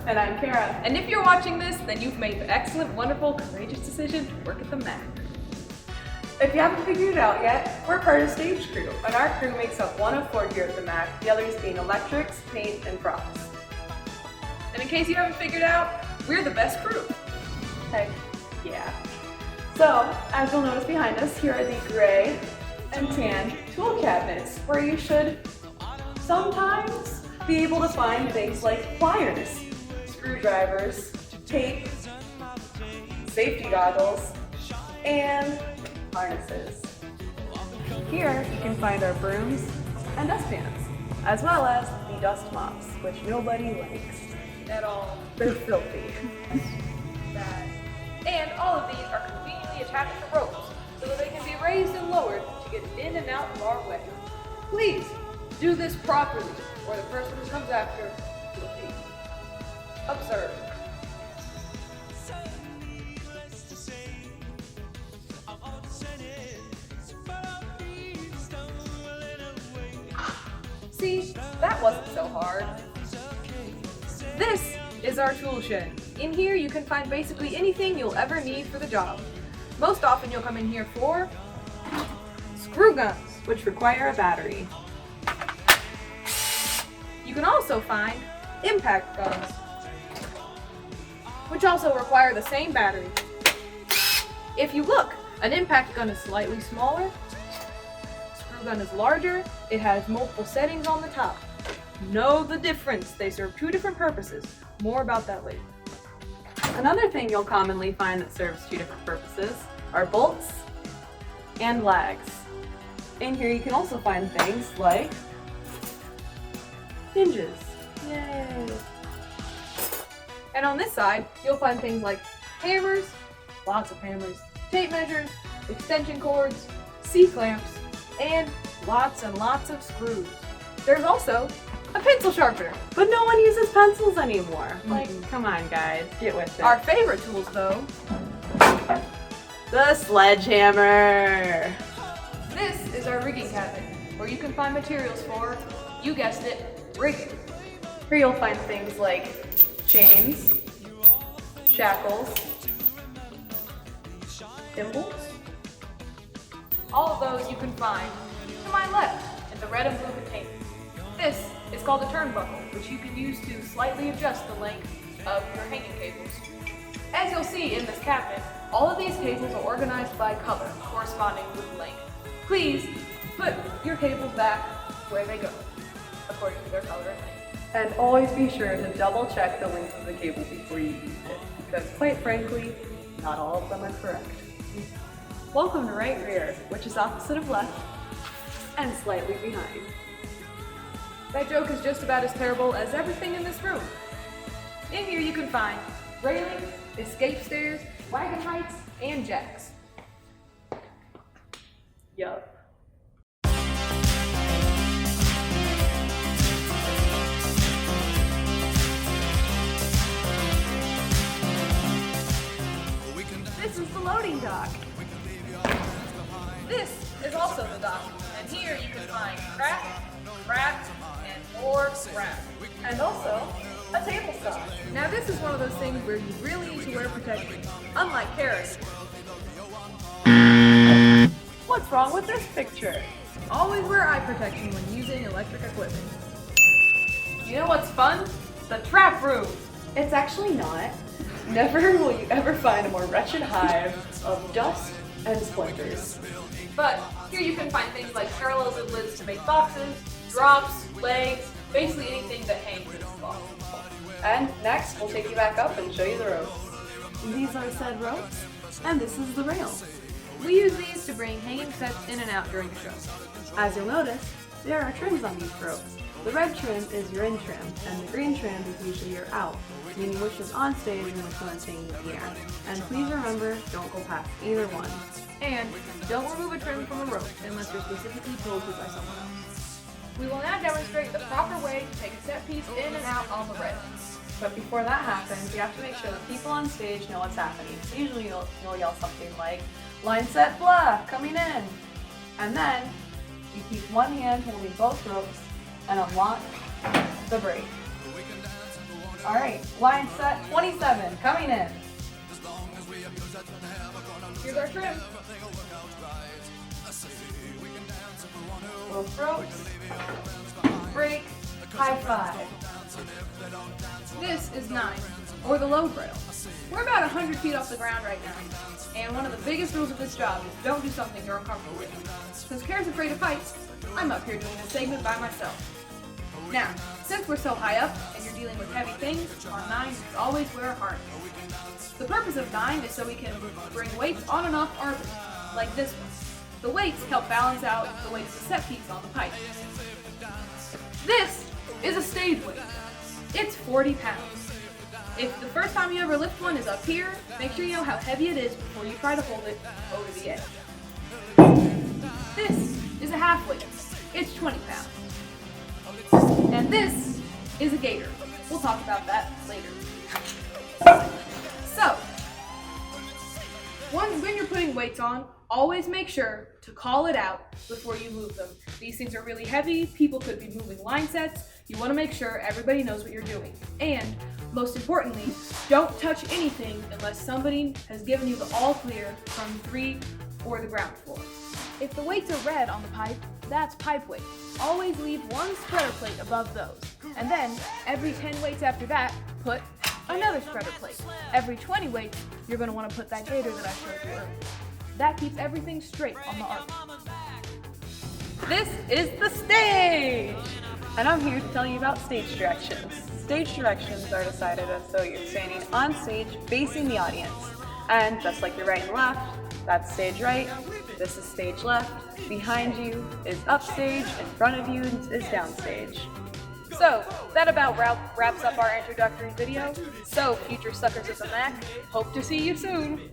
And I'm Kara. And if you're watching this, then you've made the excellent, wonderful, courageous decision to work at the Mac. If you haven't figured it out yet, we're part of Stage Crew, and our crew makes up one of 4 here at the Mac, the others being electrics, paint, and props. And in case you haven't figured out, we're the best crew. Heck yeah. So, as you'll notice behind us, here are the gray and tan tool cabinets, where you should sometimes be able to find things like pliers, screwdrivers, tape, safety goggles, and harnesses. Here you can find our brooms and dustpans, as well as the dust mops, which nobody likes at all. They're filthy. Bad. And all of these are conveniently attached to ropes so that they can be raised and lowered to get in and out of our way. Please do this properly, or the person who comes after will be observed. See, that wasn't so hard. This is our tool shed. In here you can find basically anything you'll ever need for the job. Most often you'll come in here for screw guns, Which require a battery. You can also find impact guns, which also require the same battery. If you look, an impact gun is slightly smaller, screw gun is larger, it has multiple settings on the top. Know the difference, they serve 2 different purposes. More about that later. Another thing you'll commonly find that serves 2 different purposes are bolts and lags. In here you can also find things like hinges. Yay! And on this side, you'll find things like hammers, lots of hammers, tape measures, extension cords, C-clamps, and lots of screws. There's also a pencil sharpener. But no one uses pencils anymore. Like, come on guys, get with it. Our favorite tools though, The sledgehammer. this is our rigging cabinet, where you can find materials for, you guessed it, rigging. Here you'll find things like chains, shackles, thimbles. All of those you can find to my left in the red and blue container. This is called a turnbuckle, which you can use to slightly adjust the length of your hanging cables. As you'll see in this cabinet, all of these cables are organized by color, corresponding with length. Please put your cables back where they go, according to their color and length. And always be sure to double check the length of the cable before you use it, because quite frankly, not all of them are correct. Welcome to right rear, which is opposite of left and slightly behind. That joke is just about as terrible as everything in this room. In here you can find railings, escape stairs, wagon heights, and jacks. Yup. This is the loading dock. This is also the dock, and here you can find crap, and more crap. And also, a table saw. Now this is one of those things where you really need to wear protection, unlike Kara's. What's wrong with this picture? Always wear eye protection when using electric equipment. You know what's fun? The trap room. It's actually not. Never will you ever find a more wretched hive of dust and splinters. But here you can find things like parallel zip lids to make boxes, drops, legs, basically anything that hangs in a box. And next, we'll take you back up and show you the ropes. These are said ropes, and this is the rail. We use these to bring hanging sets in and out during the show. As you'll notice, there are trims on these ropes. The red trim is your in trim, and the green trim is usually your out, meaning which is on stage and which one's hanging in the air. And please remember, don't go past either one. And don't remove a trim from a rope unless you're specifically told to by someone else. We will now demonstrate the proper way to take a set piece in and out on the rail. But before that happens, you have to make sure the people on stage know what's happening. So usually you'll yell something like, line set blah, coming in. And then you keep one hand holding both ropes and unlock the brake. All right, line set 27, coming in. Here's our trim. Little strokes, break, high five. This is 9, or the load rail. We're about 100 feet off the ground right now, and one of the biggest rules of this job is don't do something you're uncomfortable with. Since Kara's afraid of heights, I'm up here doing this segment by myself. Now, since we're so high up and you're dealing with heavy things, on 9 is always wear a harness. The purpose of 9 is so we can bring weights on and off arbors, like this one. The weights help balance out the weight of the set piece on the pipe. This is a stage weight. It's 40 pounds. If the first time you ever lift one is up here, make sure you know how heavy it is before you try to hold it over the edge. This is a half weight. It's 20 pounds. And this is a gator. We'll talk about that later. So, when you're putting weights on, always make sure to call it out before you move them. These things are really heavy, people could be moving line sets. You want to make sure everybody knows what you're doing. And, most importantly, don't touch anything unless somebody has given you the all clear from 3 or the ground floor. If the weights are red on the pipe, that's pipe weight. Always leave one spreader plate above those. And then, every 10 weights after that, put another spreader plate. Every 20 weights, you're going to want to put that gator that I showed you earlier. That keeps everything straight on the arc. This is the stage! And I'm here to tell you about stage directions. Stage directions are decided as though you're standing on stage facing the audience. And just like your right and left, that's stage right, this is stage left, behind you is upstage, in front of you is downstage. So, that about wraps up our introductory video. So, future suckers of the Mac, hope to see you soon!